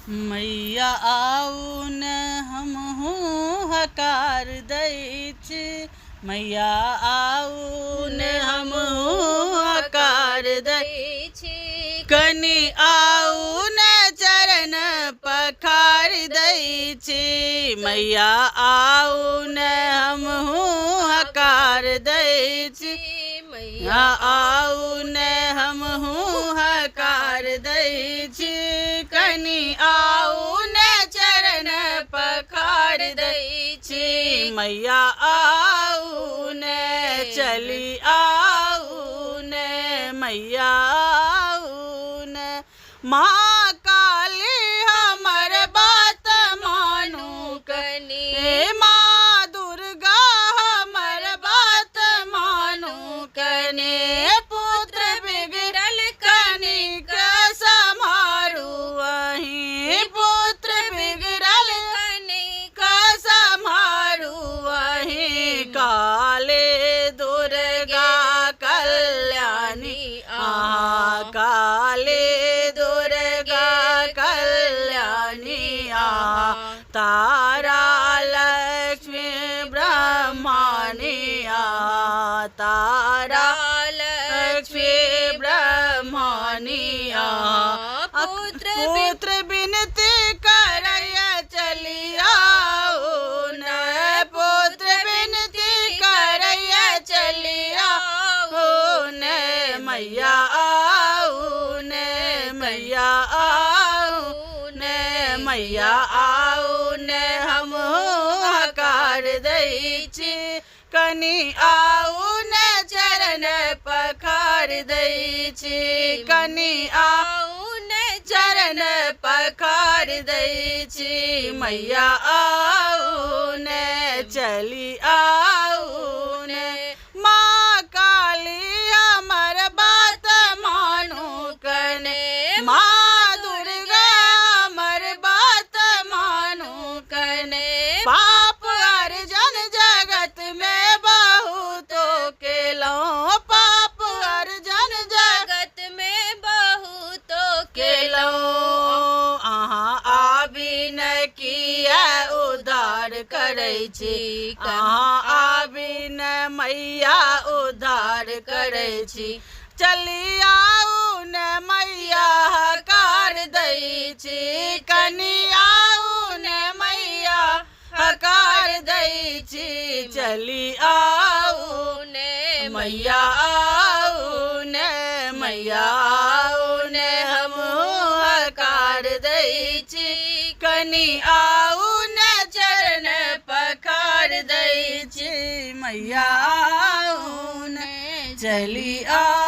मैया आउन हमहू हकार दै छी, मैया आउन हमहू हकार दै छी, कनि आउन चरण पखार दै छी, मैया आउन हमहू हकार दै छी, मैया आउन हमहू हकार दै छी, कनि आउन चरण पखार दै छी, मैया आउन चली आउन, मैया आउन। माँ काली हमर बात मानू कनि, माँ दुर्गा हमर बात मानू कनि, पुत्र बिगड़ल कनिक सम्हारू अहीं, पुत्र बिगड़ल कनिक सम्हारू अहीं, काले दुर्गा कल्याणी आहा, काले दुर्गा कल्याणी आहा, तारा लक्ष्मी ब्रह्माणी आहा, तारा लक्ष्मी ब्रह्माणी आहा, पुत्र बिनती करैया चली आउन, पुत्र बिनती करैया चली आउन, मैया आउन, मैया आउन, मैया आउन हमहू हकार दै छी, कनि आउन चरण पखार दै छी, कनि आउन चरण पखार दै छी, मैया आउन चली आउन। माँ काली हमर बात मानू कने, माँ दुर्गा हमर बात मानू कने, पाप अर्जन जगत में बहुतों केलौं, पाप अर्जन जगत में बहुतों केलौं, अहाँ आबि न किया उद्धार करै छी, अहाँ आबि न मैया उद्धार करै छी, चली आउन मैया हकार दै छी, कनि आउन मैया हकार दै छी, चली आउन मैया आउन, मैया आउन हमहू हकार दै छी, कनि आउन चरण पखार दै छी, मैया आउन चली आउन।